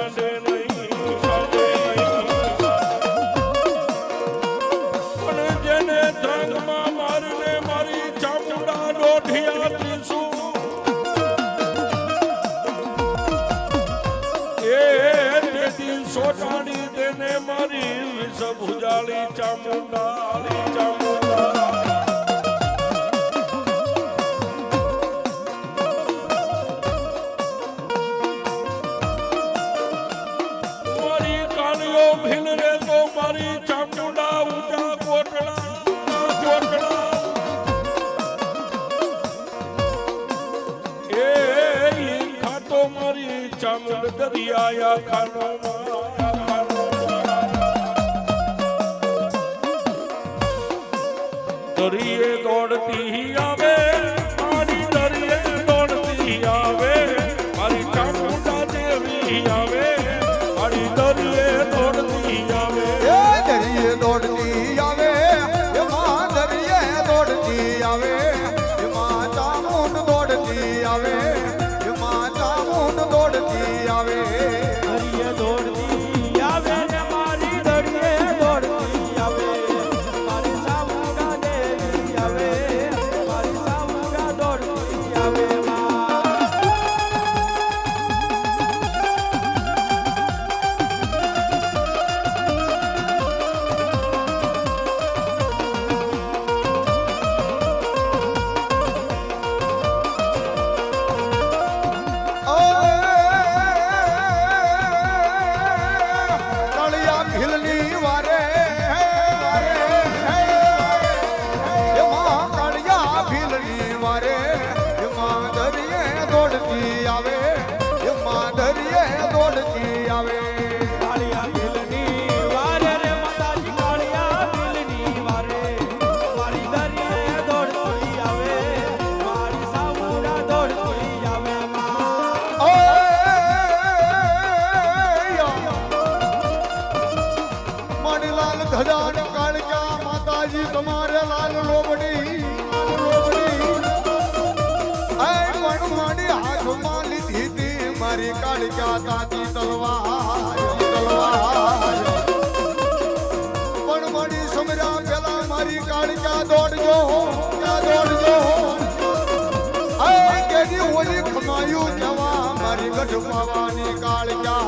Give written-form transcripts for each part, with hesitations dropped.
સાંડે નહીં, પણ જેને ધ્રંગમાં મારીને મારી ચામુંડા દોઢિયા ત્રીસું એ તેથી સોટાડી દેને મારી વિષ ભુજાળી ચામુંડા ચામુંડા ભીલ રે તો મારી ચામુંડા ઊંચા કોટડા એ ખાતો મારી ચામુંડ દરિયા ખાનો દરિયે દોડતી આવે મારી દરિયે દોડતી આવે મારી ચામુંડા દેવી આવે મારી દરિયે દોડતી આવે દરિયે દોડતી આવે એમાં દરિયે દોડતી આવે એમાં ચામુંડ દોડતી આવે એમાં ચામુંડ દોડતી આવે દરિયે દોડતી આવે ને મારી દરિયે દોડતી આવે મારી ચામુંડા દેવી આવે મારી ચામુંડા દોડતી આવે તમારે લાલ લોબડી મારી હાથમાં લીધી હતી મારી કાળિકા તાતી તલવાર પણ મારી સમર્યા પેલા મારી કાળિકા દોડજો કેદી ઓલી ખમાયું જવા મારી ગઢ પાવાની કાળિકા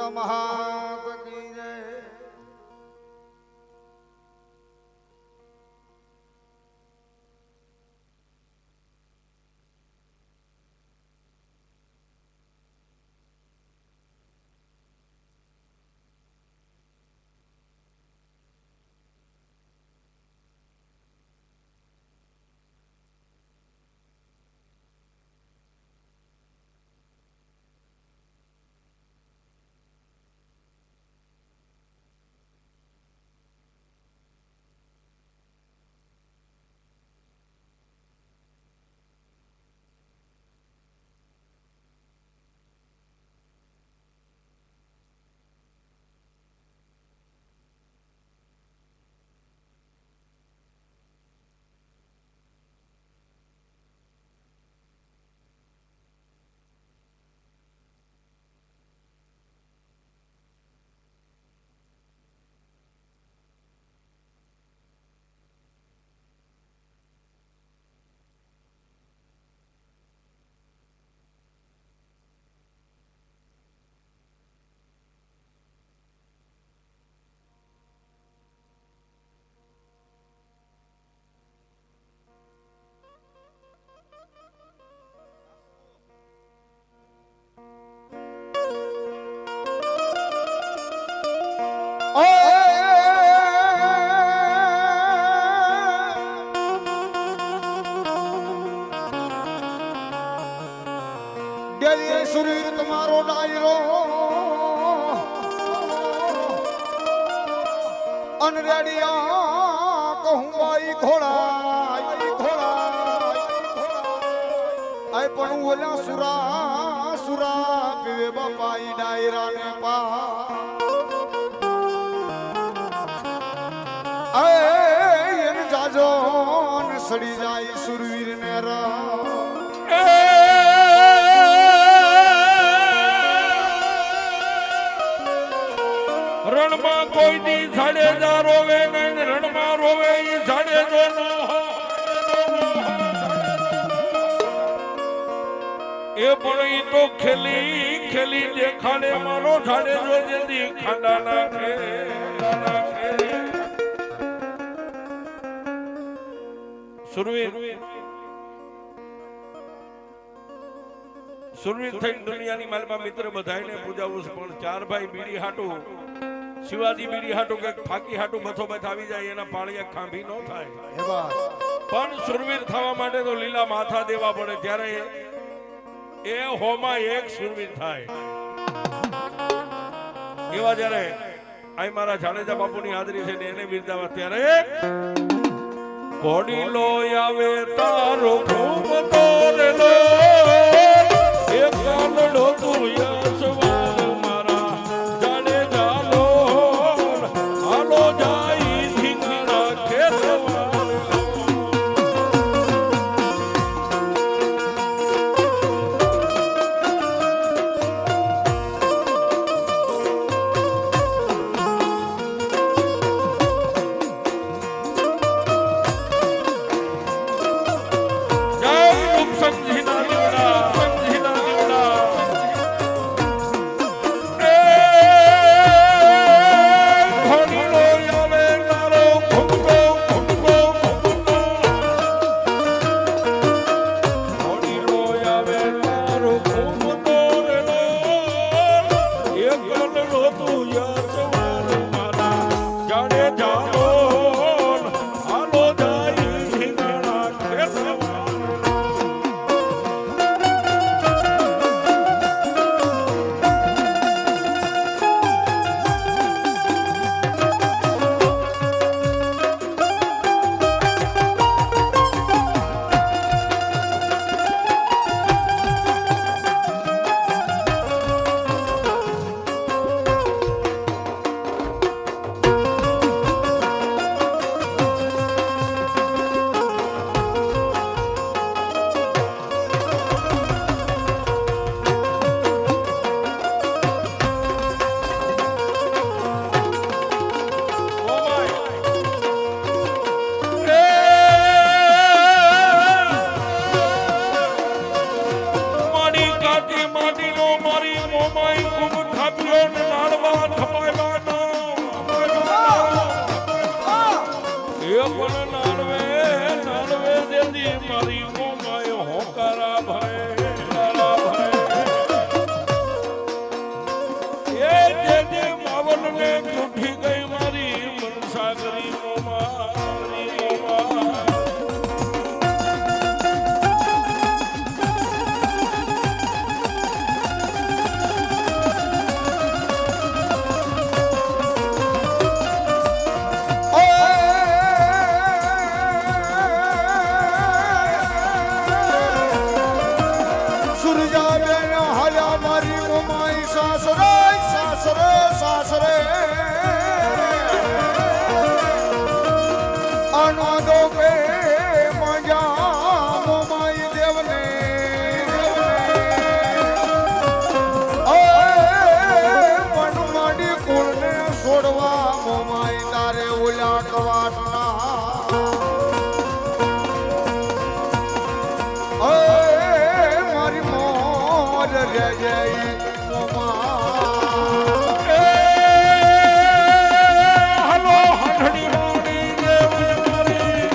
ભોળા મહાત કી જય. ડેલી સુરીર તમારો ડાયરો અનરેડિયા કહું બાઈ ઘોડા આય પણ ઓલા સુરા સુરા પીવે બાપાઈ ડાયરા ને પા આય એમ જાજો ને સડી જાય સુરવીર ને રા રણમાં કોઈ દી જાડેજા રોવે નહીં, રણમાં રોવે ઈ જાડેજો નો. એ પણ ઈ તો ખેલી ખેલી દેખાડે મારો જાડેજો જેથી ખાડા નાખે. સુરવીર સુરવીર થઈને દુનિયાની માલમાં મિત્ર બધાઈને પૂજાવું છું, પણ ચાર ભાઈ બીડી હાટું શિવાજી બીડી હાટું કે ફાકી હાટું બથોબથ આવી જાય એના પાળિયા ખાંભી ન થાય. પણ સુરવીર થવા માટે તો લીલા માથા દેવા પડે, ત્યારે એ હોમાં એક સુરવીર થાય. એવા જ્યારે આ મારા જાડેજા બાપુની હાજરી છે ને એને બિરદાવા, ત્યારે ઘોડીલો આવે તારો ઘૂમ તોરેલો એ કાનડો તું યશવાર મારા જાડેજા લો હાલો જાય ધીંગણા ખેતવાર. મારી મોમાઈ ખૂબ ખાપ્યો ને ને તૂટી ગઈ મારી મનસાગરી મોમાં મારી મોર રે જઈ હલો હંધડી રાણી દેવલ મારી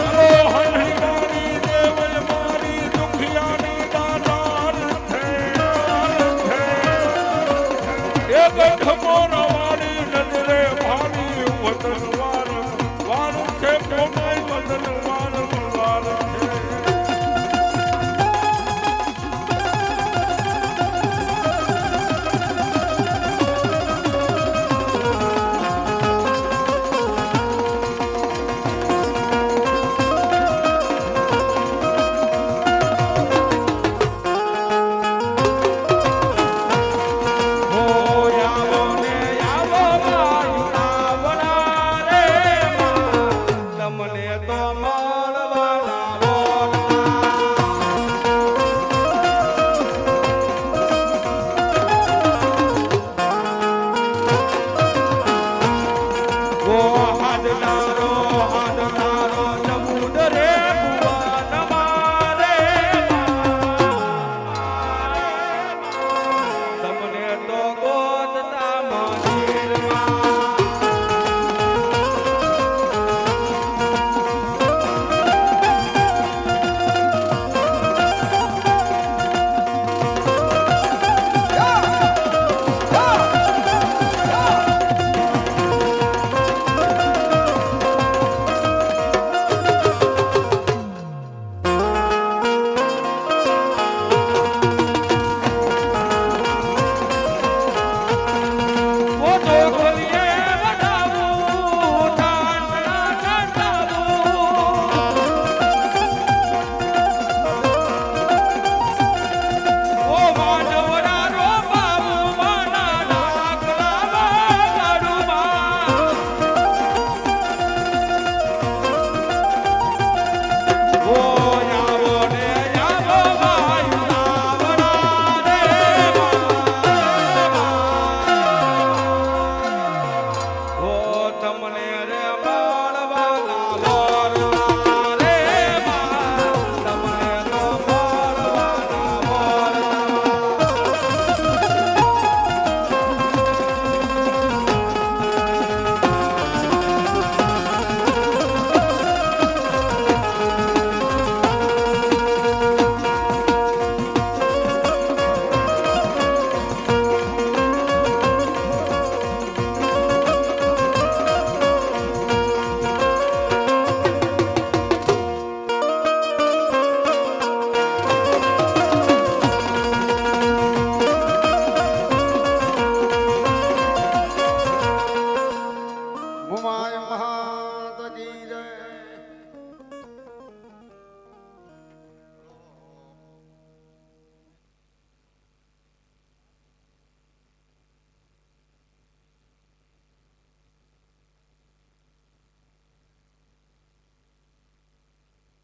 હલો હંધડી રાણી દેવલ મારી દુખિયાની દાતાર છે એક ખમો રવાડી નજરે ભાવી વતન વારું છે મોમાઈ વતન વાર છે